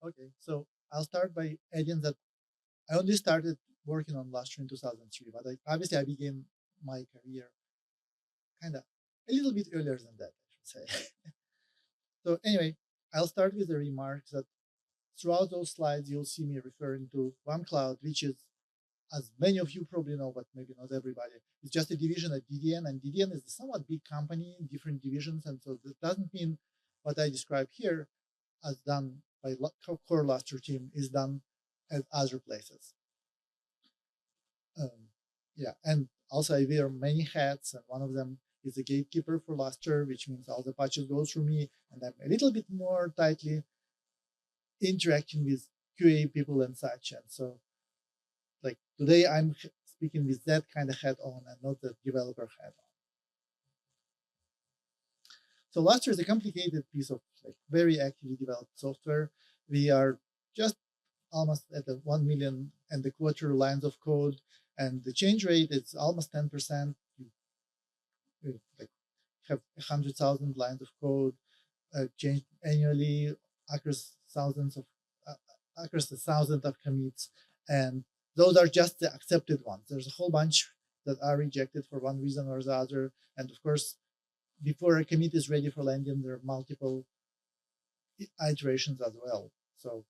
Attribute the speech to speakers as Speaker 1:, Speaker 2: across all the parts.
Speaker 1: Okay, so I'll start by adding that I only started working on Lustre in 2003, but obviously I began my career kind of a little bit earlier than that, I should say. So anyway, I'll start with the remarks that throughout those slides, you'll see me referring to Whamcloud, which is, as many of you probably know, but maybe not everybody, it's just a division at DDN, and DDN is a somewhat big company, different divisions, and so that doesn't mean what I describe here as done by core Lustre team is done at other places. Yeah, and also I wear many hats, and one of them is the gatekeeper for Lustre, which means all the patches go through me, and I'm a little bit more tightly interacting with QA people and such. And so, like today, I'm speaking with that kind of hat on and not the developer hat on. So Lustre is a complicated piece of very actively developed software. We are just almost at the 1 million and a quarter lines of code, and the change rate is almost 10%. We have 100,000 lines of code changed annually across thousands of commits, and those are just the accepted ones. There's a whole bunch that are rejected for one reason or the other, and of course, before a commit is ready for landing, there are multiple iterations as well. So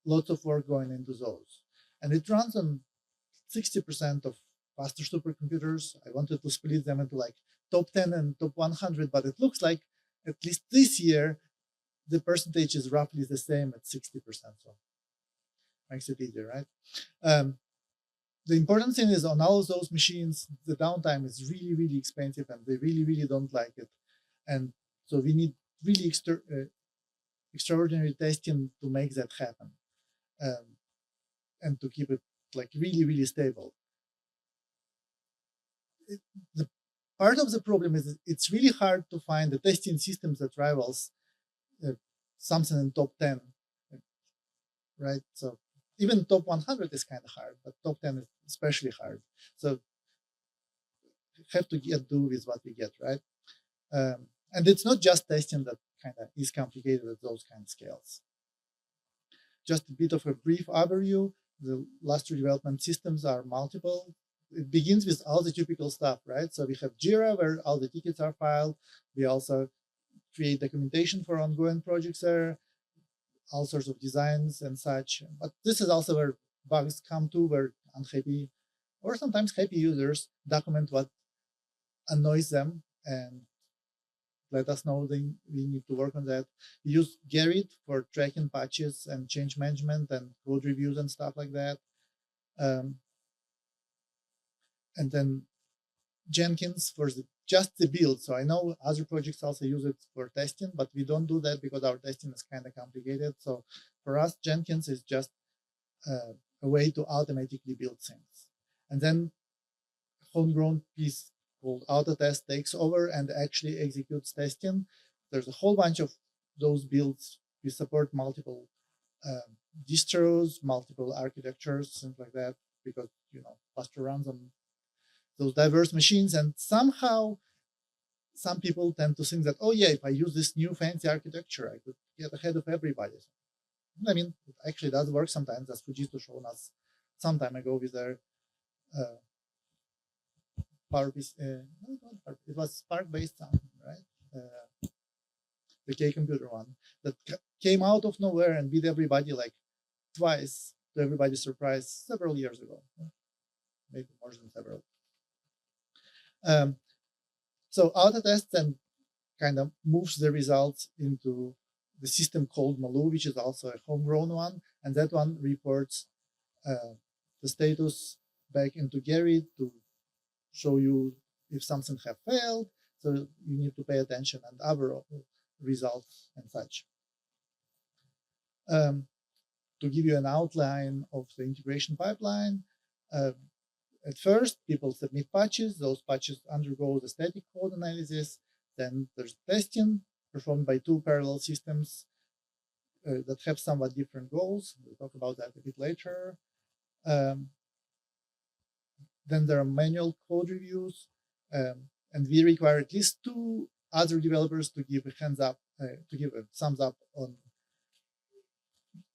Speaker 1: lots of work going into those. And it runs on 60% of faster supercomputers. I wanted to split them into like top 10 and top 100, but it looks like at least this year, the percentage is roughly the same at 60%. So makes it easier, right? The important thing is on all of those machines, the downtime is really, really expensive and they really, really don't like it. And so we need really extraordinary testing to make that happen and to keep it like really, really stable. The part of the problem is it's really hard to find the testing systems that rivals something in top 10, right? So even top 100 is kind of hard, but top 10 is especially hard. So have to do with what we get, right? And it's not just testing that kind of is complicated at those kind of scales. Just a bit of a brief overview. The Lustre development systems are multiple. It begins with all the typical stuff, right? So we have Jira, where all the tickets are filed. We also create documentation for ongoing projects there, all sorts of designs and such. But this is also where bugs come to, where unhappy or sometimes happy users document what annoys them and let us know we need to work on that. We use Gerrit for tracking patches and change management and code reviews and stuff like that. And then Jenkins for just the build. So I know other projects also use it for testing, but we don't do that because our testing is kind of complicated. So for us, Jenkins is just a way to automatically build things. And then homegrown piece called Autotest takes over and actually executes testing. There's a whole bunch of those builds. We support multiple distros, multiple architectures, things like that, because Lustre runs on those diverse machines. And somehow, some people tend to think that, oh yeah, if I use this new fancy architecture, I could get ahead of everybody. I mean, it actually does work sometimes, as Fujitsu showed us some time ago with their it was Spark-based something, right? The K computer one that came out of nowhere and beat everybody like twice, to everybody's surprise, several years ago, maybe more than several. So Autotest then kind of moves the results into the system called Malu, which is also a homegrown one, and that one reports the status back into Gerrit to show you if something have failed, so you need to pay attention and other results and such. To give you an outline of the integration pipeline, at first, people submit patches. Those patches undergo the static code analysis. Then there's testing performed by two parallel systems that have somewhat different goals. We'll talk about that a bit later. Then there are manual code reviews, and we require at least two other developers to give a thumbs up on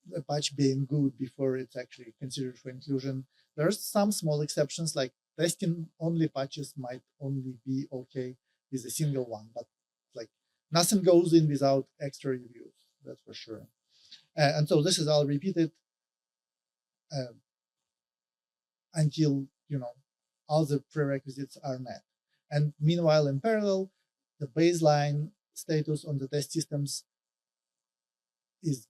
Speaker 1: the patch being good before it's actually considered for inclusion. There are some small exceptions, like testing only patches might only be okay with a single one, but like nothing goes in without extra reviews, that's for sure. And so this is all repeated until all the prerequisites are met. And meanwhile, in parallel, the baseline status on the test systems is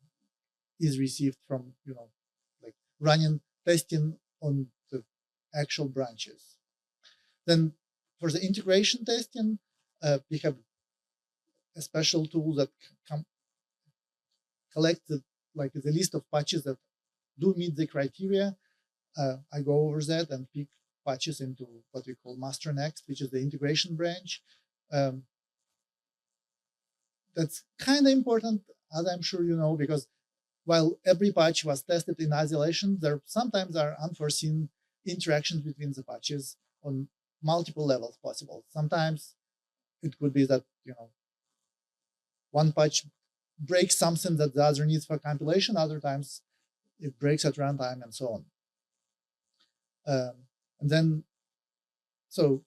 Speaker 1: received from like running testing on the actual branches. Then for the integration testing, we have a special tool that collects the list of patches that do meet the criteria. I go over that and pick patches into what we call master next, which is the integration branch. That's kind of important, as I'm sure you know, because while every patch was tested in isolation, there sometimes are unforeseen interactions between the patches on multiple levels possible. Sometimes it could be that one patch breaks something that the other needs for compilation. Other times it breaks at runtime and so on. And then, so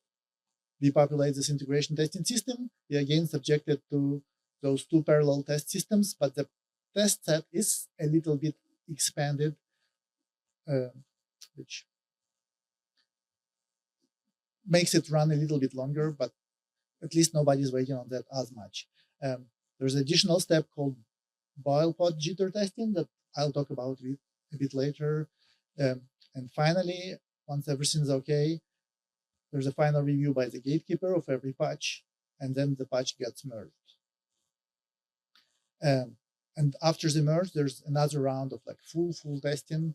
Speaker 1: we populate this integration testing system. We again subjected to those two parallel test systems, but the test set is a little bit expanded, which makes it run a little bit longer, but at least nobody's waiting on that as much. There's an additional step called boil pot jitter testing that I'll talk about a bit later. And finally, once everything's okay, there's a final review by the gatekeeper of every patch, and then the patch gets merged. And after the merge, there's another round of full testing.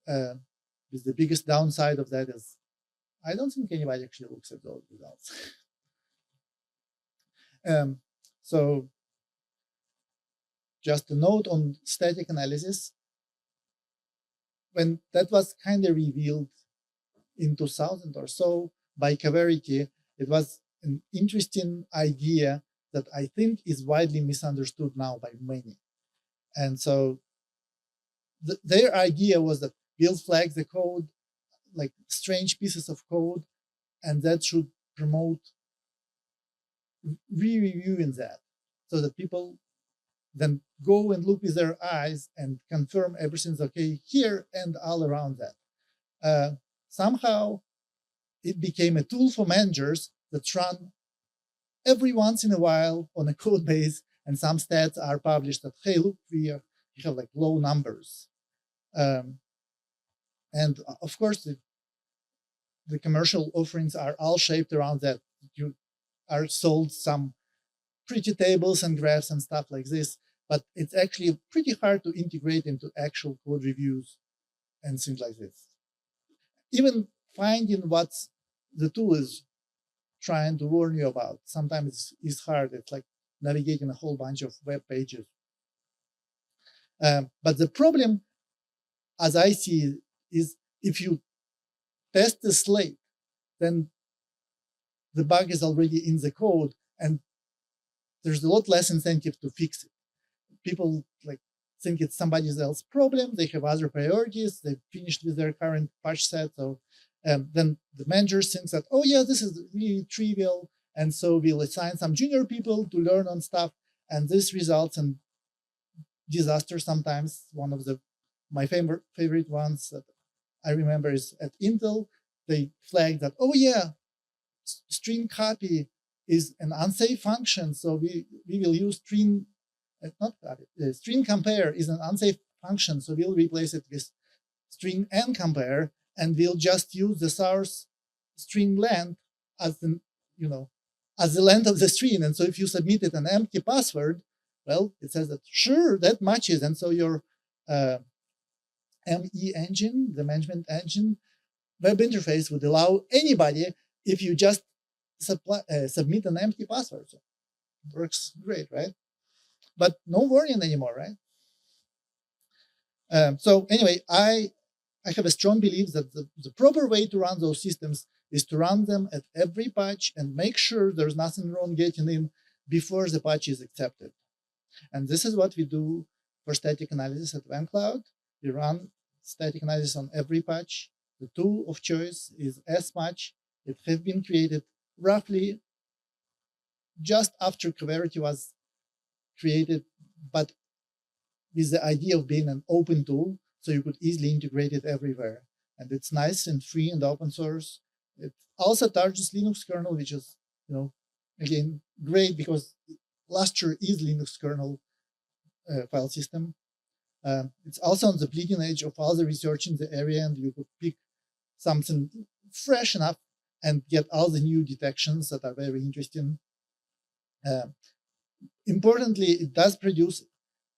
Speaker 1: With the biggest downside of that is I don't think anybody actually looks at those results. So just a note on static analysis. When that was kind of revealed in 2000 or so by Kaverity, it was an interesting idea that I think is widely misunderstood now by many. And so their idea was that we'll flag the code, like strange pieces of code, and that should promote re-reviewing that so that people then go and look with their eyes and confirm everything's okay here and all around that. Somehow it became a tool for managers that run every once in a while on a code base, and some stats are published that, hey, look, we have low numbers. And of course, the commercial offerings are all shaped around that. You are sold some pretty tables and graphs and stuff like this, but it's actually pretty hard to integrate into actual code reviews and things like this. Even finding what the tool is trying to warn you about sometimes is hard. It's like navigating a whole bunch of web pages. But the problem, as I see it, is if you test the slate, then the bug is already in the code, and there's a lot less incentive to fix it. People think it's somebody else's problem. They have other priorities. They've finished with their current patch set. So then the manager thinks that, oh yeah, this is really trivial, and so we'll assign some junior people to learn on stuff, and this results in disaster sometimes. One of my favorite ones that I remember is at Intel. They flagged that, oh yeah, string copy is an unsafe function, so we will use string, not copy, string compare is an unsafe function, so we'll replace it with string and compare, and we'll just use the source string length as the length of the string. And so if you submitted an empty password, well, it says that sure, that matches, and so your ME engine, the management engine web interface would allow anybody if you just submit an empty password. So it works great, right? But no warning anymore, right? So anyway, I have a strong belief that the proper way to run those systems is to run them at every patch and make sure there's nothing wrong getting in before the patch is accepted. And this is what we do for static analysis at Whamcloud. We run static analysis on every patch. The tool of choice is SMatch. It has been created roughly just after Coverity was created, but with the idea of being an open tool, so you could easily integrate it everywhere. And it's nice and free and open source. It also targets Linux kernel, which is, again, great because Lustre is Linux kernel file system. It's also on the bleeding edge of all the research in the area, and you could pick something fresh enough and get all the new detections that are very interesting. Importantly, it does produce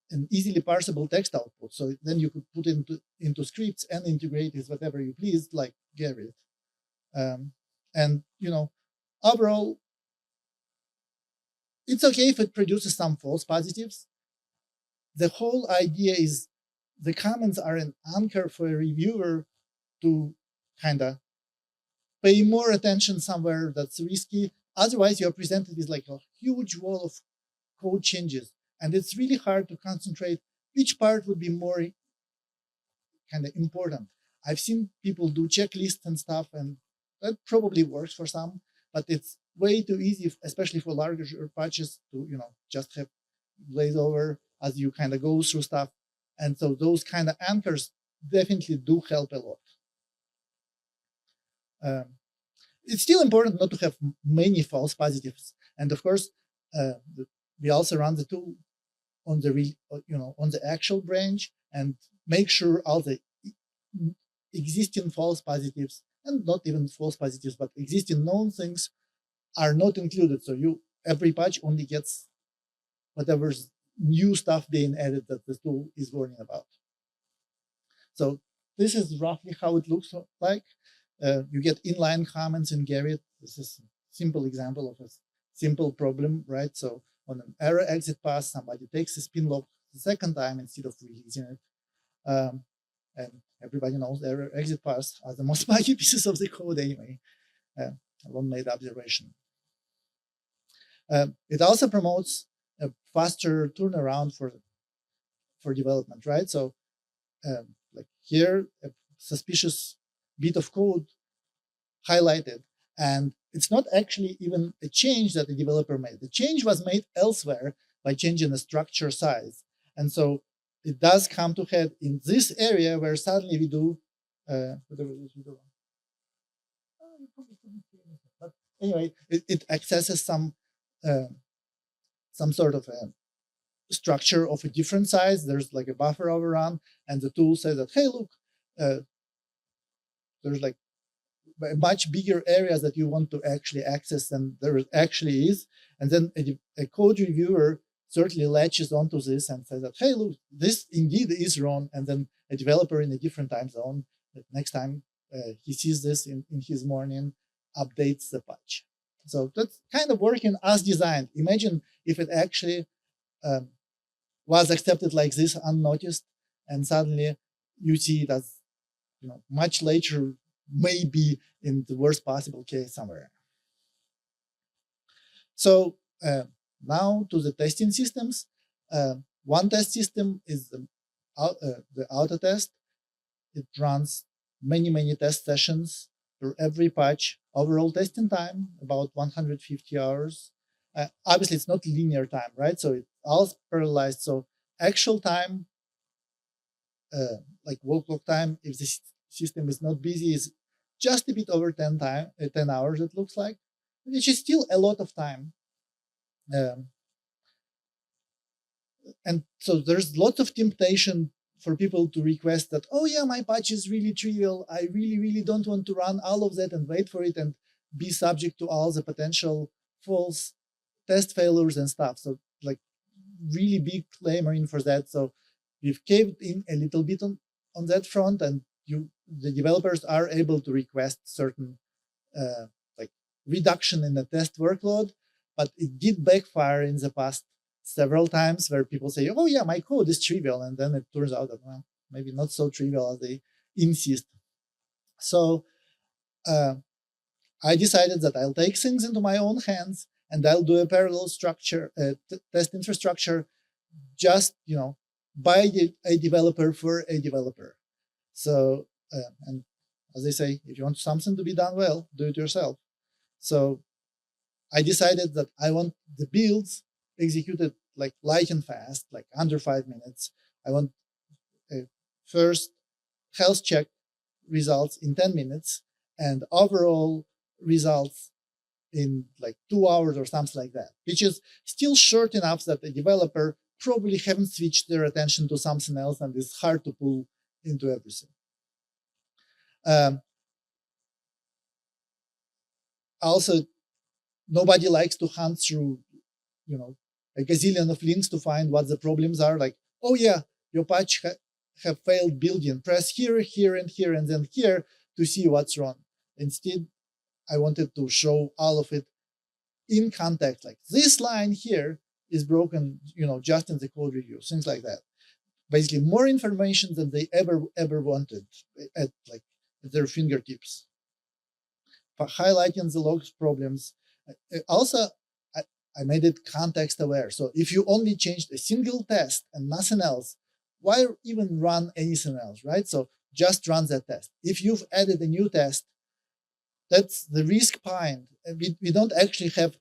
Speaker 1: an easily parsable text output. So then you could put into scripts and integrate with whatever you please, like Gerrit. And overall, it's okay if it produces some false positives. The whole idea is the comments are an anchor for a reviewer to kind of pay more attention somewhere that's risky. Otherwise, you're presented with like a huge wall of code changes. And it's really hard to concentrate which part would be more kind of important. I've seen people do checklists and stuff, and that probably works for some, but it's way too easy, especially for larger patches, to just have glaze over as you kind of go through stuff. And so those kind of anchors definitely do help a lot. It's still important not to have many false positives. And of course, we also run the tool on the on the actual branch and make sure all the existing false positives, and not even false positives, but existing known things are not included. So every patch only gets whatever's new stuff being added that the tool is warning about. So this is roughly how it looks like. You get inline comments in Gerrit. This is a simple example of a simple problem, right? So on an error exit pass, somebody takes a spin lock the second time instead of releasing it. And everybody knows error exit pass are the most buggy pieces of the code anyway. A well-made observation. It also promotes a faster turnaround for development, right? So like here, a suspicious bit of code highlighted, and it's not actually even a change that the developer made. The change was made elsewhere by changing the structure size. And so it does come to head in this area where suddenly we do whatever it is we do. But anyway, it accesses some sort of a structure of a different size. There's like a buffer overrun, and the tool says that, hey, look, there's like much bigger areas that you want to actually access than there actually is. And then a code reviewer certainly latches onto this and says that, hey, look, this indeed is wrong. And then a developer in a different time zone, next time he sees this in his morning, updates the patch. So that's kind of working as designed. Imagine if it actually was accepted like this, unnoticed, and suddenly you see it as much later, maybe in the worst possible case somewhere. So now to the testing systems. One test system is the auto test. It runs many test sessions for every patch. Overall testing time, about 150 hours. Obviously, it's not linear time, right? So it's all parallelized. So actual time, like work clock time, if the system is not busy, is just a bit over 10 hours, it looks like, which is still a lot of time. And so there's lots of temptation for people to request that, oh yeah, my patch is really trivial. I really don't want to run all of that and wait for it and be subject to all the potential false test failures and stuff. So like really big clamoring for that. So we've caved in a little bit on that front, and the developers are able to request certain like reduction in the test workload, but it did backfire in the past several times where people say, oh yeah, my code is trivial, and then it turns out that, well, maybe not so trivial as they insist. So I decided that I'll take things into my own hands and I'll do a parallel structure, test infrastructure, just by a developer for a developer. So, and as they say, if you want something to be done well, do it yourself. So I decided that I want the builds executed like light and fast, like under 5 minutes. I want a first health check results in 10 minutes and overall results in like 2 hours or something like that, which is still short enough that the developer probably haven't switched their attention to something else and it's hard to pull into everything. Also, nobody likes to hunt through, a gazillion of links to find what the problems are. Like, oh yeah, your patch have failed building. Press here, here, and here, and then here to see what's wrong. Instead, I wanted to show all of it in context. Like this line here is broken, just in the code review, things like that. Basically, more information than they ever wanted at their fingertips. For highlighting the logs problems. Also, I made it context aware. So if you only changed a single test and nothing else, why even run anything else, right? So just run that test. If you've added a new test, that's the risk point. We don't actually have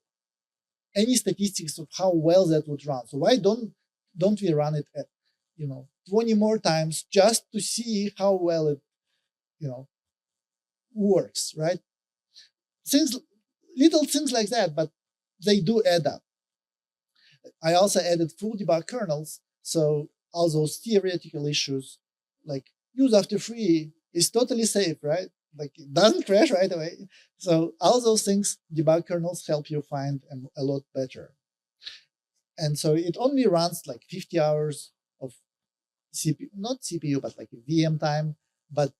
Speaker 1: any statistics of how well that would run. So why don't we run it at 20 more times just to see how well it works, right? Little things like that, but they do add up. I also added full debug kernels, so all those theoretical issues, like use after free is totally safe, right? Like it doesn't crash right away. So all those things, debug kernels help you find a lot better. And so it only runs like 50 hours of CPU, not CPU, but like VM time. But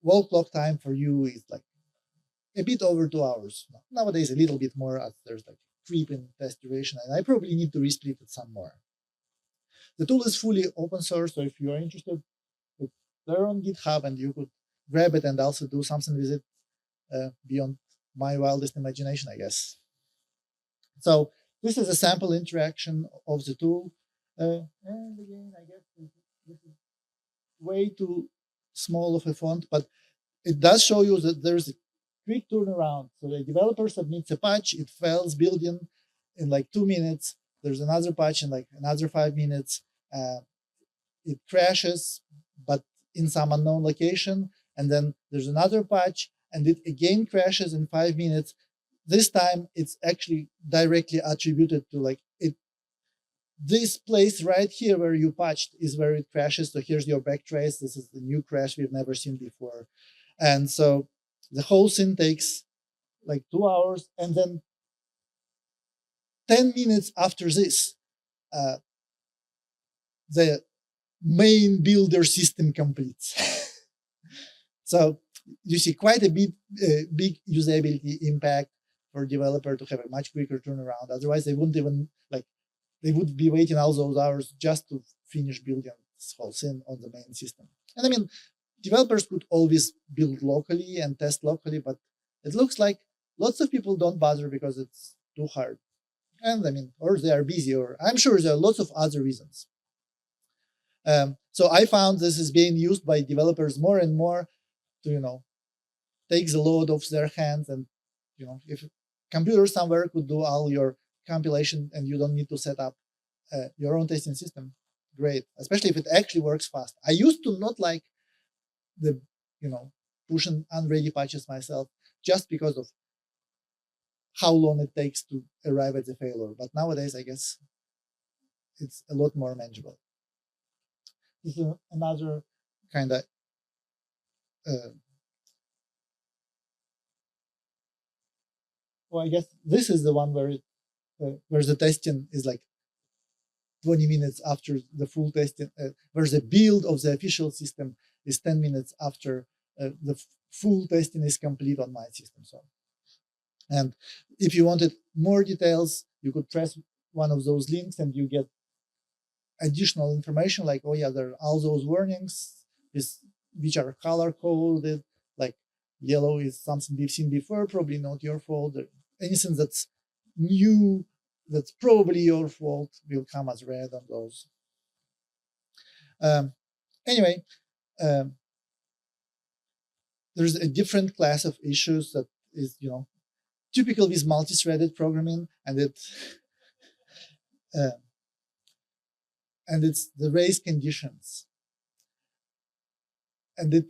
Speaker 1: wall clock time for you is like a bit over 2 hours. Nowadays, a little bit more as there's like creep in test duration, and I probably need to resplit it some more. The tool is fully open source, so if you are interested, it's there on GitHub, and you could grab it and also do something with it beyond my wildest imagination, I guess. So this is a sample interaction of the tool. And again, I guess this is way too small of a font, but it does show you that there's a quick turnaround. So the developer submits a patch, it fails building in like 2 minutes. There's another patch in like another 5 minutes. It crashes, but in some unknown location. And then there's another patch, and it again crashes in 5 minutes. This time, it's actually directly attributed to like this place right here where you patched is where it crashes. So here's your backtrace. This is the new crash we've never seen before. And so the whole thing takes like 2 hours, and then 10 minutes after this, the main builder system completes. So you see quite a big usability impact for developer to have a much quicker turnaround. Otherwise, they wouldn't even they would be waiting all those hours just to finish building this whole thing on the main system. And I mean, developers could always build locally and test locally, but it looks like lots of people don't bother because it's too hard. And I mean, or they are busy, or I'm sure there are lots of other reasons. So I found this is being used by developers more and more to, take the load off their hands. And, if a computer somewhere could do all your compilation and you don't need to set up your own testing system, great, especially if it actually works fast. I used to not like the, pushing unready patches myself just because of how long it takes to arrive at the failure. But nowadays, I guess it's a lot more manageable. This is another kind of I guess this is the one where the testing is like 20 minutes after the full testing, where the build of the official system is 10 minutes after the full testing is complete on my system. So, and if you wanted more details, you could press one of those links and you get additional information like, oh yeah, there are all those warnings which are color coded, like yellow is something we've seen before, probably not your fault. Anything that's new, that's probably your fault, will come as red on those. Anyway, there's a different class of issues that is, typical with multi-threaded programming, and it's the race conditions. And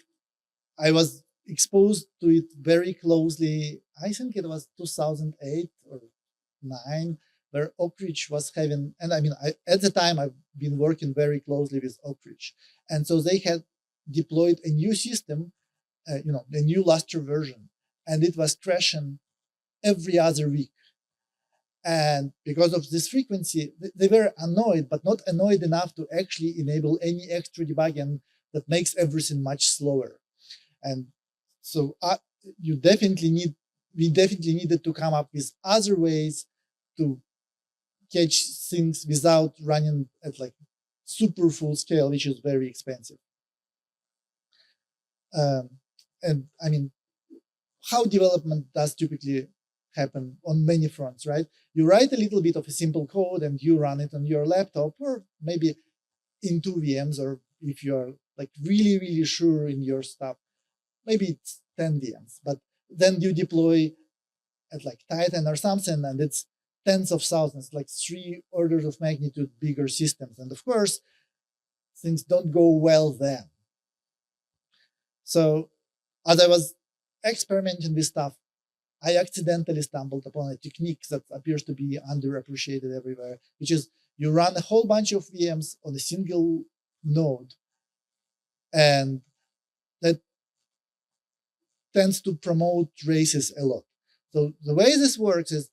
Speaker 1: I was exposed to it very closely. I think it was 2008 or 9, where Oak Ridge was having, and at the time I've been working very closely with Oak Ridge, and so they had deployed a new system, a new Lustre version, and it was crashing every other week. And because of this frequency, they were annoyed, but not annoyed enough to actually enable any extra debugging that makes everything much slower. And so we definitely needed to come up with other ways to catch things without running at like super full scale, which is very expensive. And how development does typically happen on many fronts, right? You write a little bit of a simple code and you run it on your laptop, or maybe in 2 VMs, or if you're like really, really sure in your stuff, maybe it's 10 VMs. But then you deploy at like Titan or something, and it's tens of thousands, like 3 orders of magnitude bigger systems. And of course, things don't go well then. So as I was experimenting with stuff, I accidentally stumbled upon a technique that appears to be underappreciated everywhere, which is you run a whole bunch of VMs on a single node, and that tends to promote races a lot. So the way this works is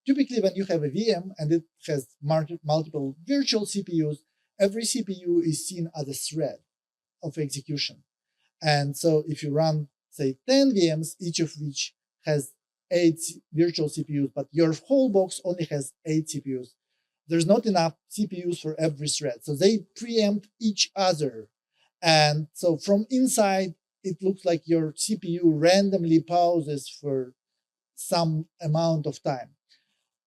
Speaker 1: typically when you have a VM and it has multiple virtual CPUs, every CPU is seen as a thread of execution. And so if you run, say, 10 VMs, each of which has 8 virtual CPUs, but your whole box only has 8 CPUs, there's not enough CPUs for every thread. So they preempt each other. And so from inside, it looks like your CPU randomly pauses for some amount of time.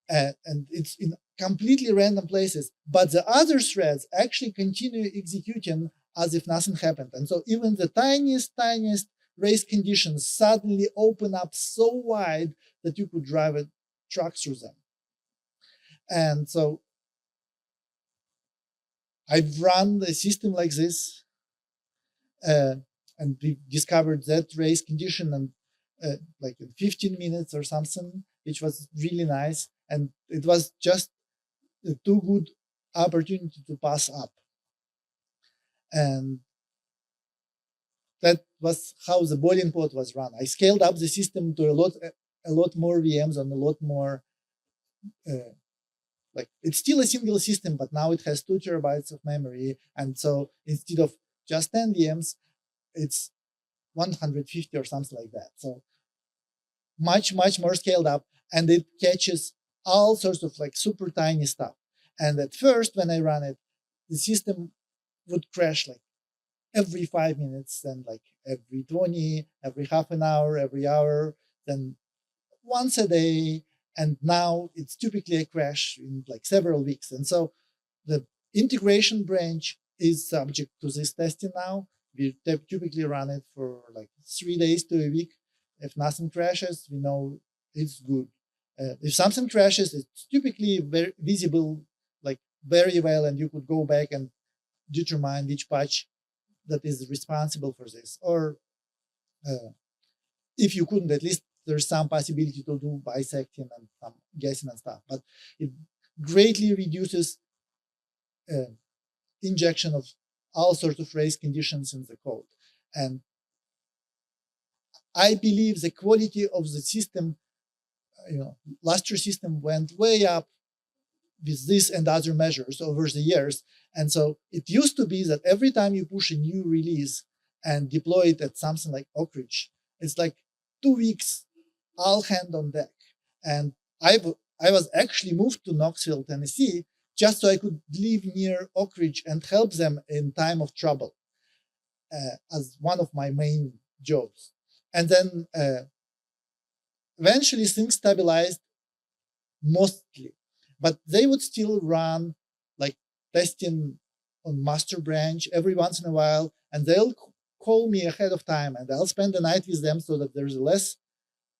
Speaker 1: And it's in completely random places. But the other threads actually continue executing as if nothing happened. And so even the tiniest race conditions suddenly open up so wide that you could drive a truck through them. And so I've run a system like this, and we discovered that race condition and like in 15 minutes or something, which was really nice. And it was just a too good opportunity to pass up. And that was how the boiling pot was run. I scaled up the system to a lot more VMs and a lot more, like it's still a single system, but now it has 2 terabytes of memory. And so instead of just 10 VMs, it's 150 or something like that. So much more scaled up, and it catches all sorts of like super tiny stuff. And at first, when I ran it, the system would crash like every 5 minutes, then like every 20, every half an hour, every hour, then once a day. And now it's typically a crash in like several weeks. And so the integration branch is subject to this testing now. We typically run it for like 3 days to a week. If nothing crashes, we know it's good. If something crashes, it's typically very visible, like very well, and you could go back and determine which patch that is responsible for this. Or if you couldn't, at least there's some possibility to do bisecting and some guessing and stuff. But it greatly reduces injection of all sorts of race conditions in the code. And I believe the quality of the system, Lustre system went way up with this and other measures over the years. And so it used to be that every time you push a new release and deploy it at something like Oak Ridge, it's like 2 weeks, all hand on deck. And I was actually moved to Knoxville, Tennessee, just so I could live near Oak Ridge and help them in time of trouble as one of my main jobs. And then eventually things stabilized mostly, but they would still run like testing on master branch every once in a while, and they'll call me ahead of time, and I'll spend the night with them so that there's less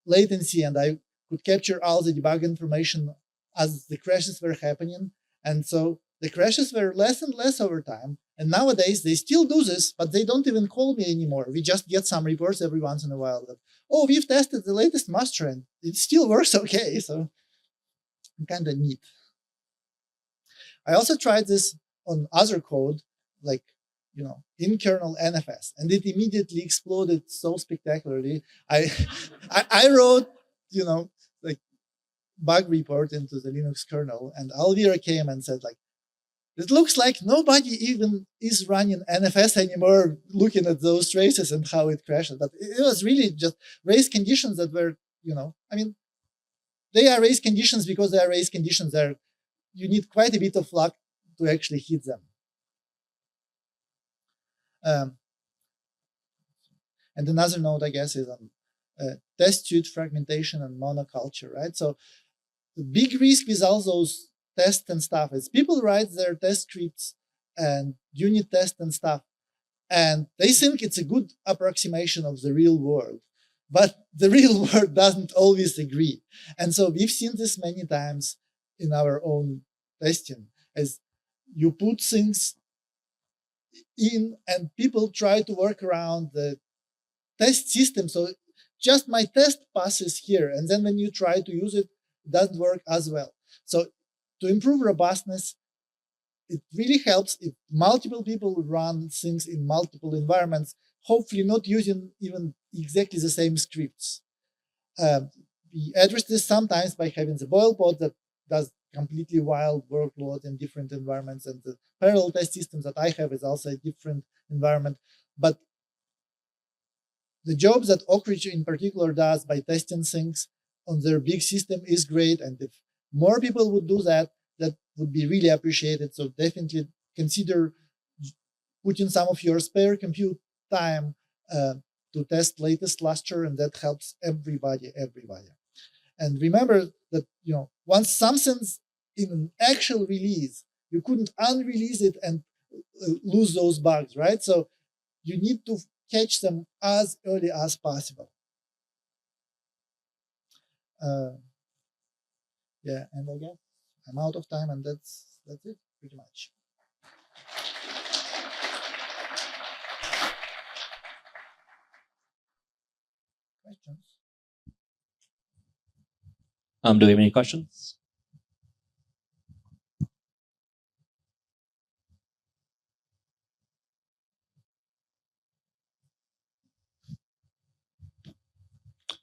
Speaker 1: latency, and I could capture all the debug information as the crashes were happening. And so the crashes were less and less over time. And nowadays they still do this, but they don't even call me anymore. We just get some reports every once in a while that, oh, we've tested the latest master and it still works okay. So kind of neat. I also tried this on other code, like, in kernel NFS, and it immediately exploded so spectacularly. I wrote, like bug report into the Linux kernel, and Alvira came and said, like, it looks like nobody even is running NFS anymore, looking at those traces and how it crashes. But it was really just race conditions that were, they are race conditions because they are race conditions. You need quite a bit of luck to actually hit them. And another note, I guess, is on test suite fragmentation and monoculture, right? So the big risk with all those tests and stuff is people write their test scripts and unit tests and stuff, and they think it's a good approximation of the real world. But the real world doesn't always agree. And so we've seen this many times in our own testing, as you put things in and people try to work around the test system. So just my test passes here, and then when you try to use it, it doesn't work as well. So to improve robustness, it really helps if multiple people run things in multiple environments, hopefully not using even exactly the same scripts. We address this sometimes by having the boil pod that does completely wild workload in different environments, and the parallel test systems that I have is also a different environment. But the job that Oak Ridge in particular does by testing things on their big system is great, and if more people would do that, that would be really appreciated. So definitely consider putting some of your spare compute time to test latest Lustre, and that helps everybody. And remember that once something's in an actual release, you couldn't unrelease it and lose those bugs, right? So you need to catch them as early as possible. Yeah, and I guess I'm out of time, and that's it pretty much. Questions?
Speaker 2: Do we have any questions?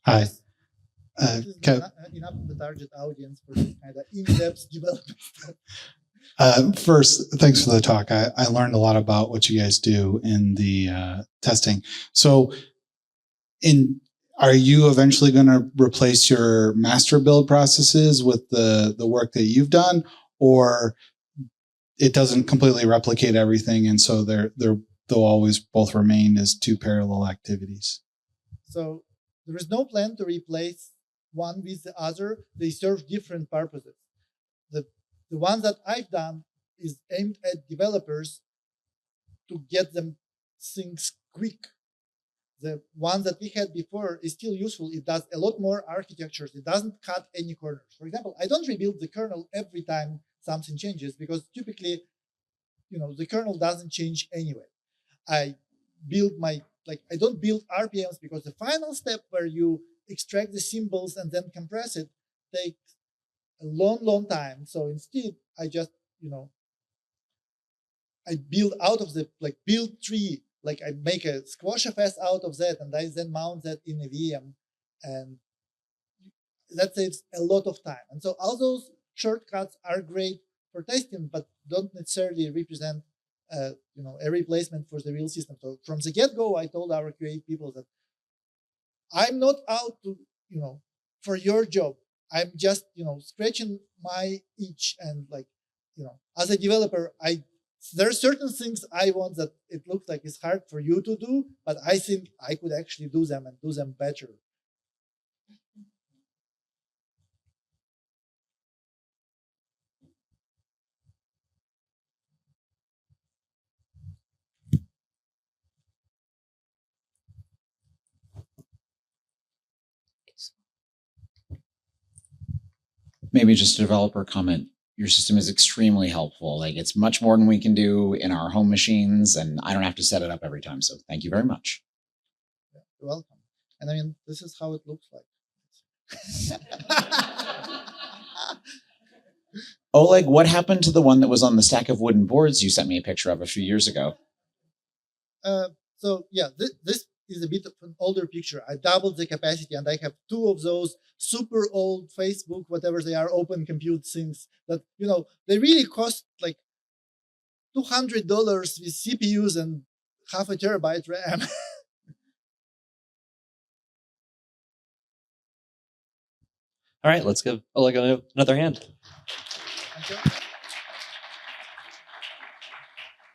Speaker 3: Hi.
Speaker 1: Enough of the target audience for this kind of in-depth development stuff.
Speaker 3: First, thanks for the talk. I learned a lot about what you guys do in the testing. So, are you eventually going to replace your master build processes with the work that you've done, or it doesn't completely replicate everything, and so they'll always both remain as two parallel activities?
Speaker 1: So there is no plan to replace one with the other. They serve different purposes. The one that I've done is aimed at developers to get them things quick. The one that we had before is still useful. It does a lot more architectures. It doesn't cut any corners. For example, I don't rebuild the kernel every time something changes, because typically, the kernel doesn't change anyway. I build I don't build RPMs, because the final step where you extract the symbols and then compress it takes a long time. So instead, I just, I build out of the build tree. I make a squashfs out of that, and I then mount that in a VM, and that saves a lot of time. And so all those shortcuts are great for testing, but don't necessarily represent a replacement for the real system. So from the get-go, I told our QA people that I'm not out to, for your job. I'm just, scratching my itch, and as a developer, there are certain things I want that it looks like it's hard for you to do, but I think I could actually do them and do them better.
Speaker 4: Maybe just a developer comment. Your system is extremely helpful. Like it's much more than we can do in our home machines, and I don't have to set it up every time. So thank you very much.
Speaker 1: Yeah, you're welcome. And I mean, this is how it looks like.
Speaker 4: Oleg, what happened to the one that was on the stack of wooden boards you sent me a picture of a few years ago?
Speaker 1: So yeah, this is a bit of an older picture. I doubled the capacity, and I have 2 of those super old Facebook, whatever they are, open compute things that, you know, they really cost like $200 with CPUs and half a terabyte RAM.
Speaker 2: All right, let's give Oleg another hand.
Speaker 1: Okay.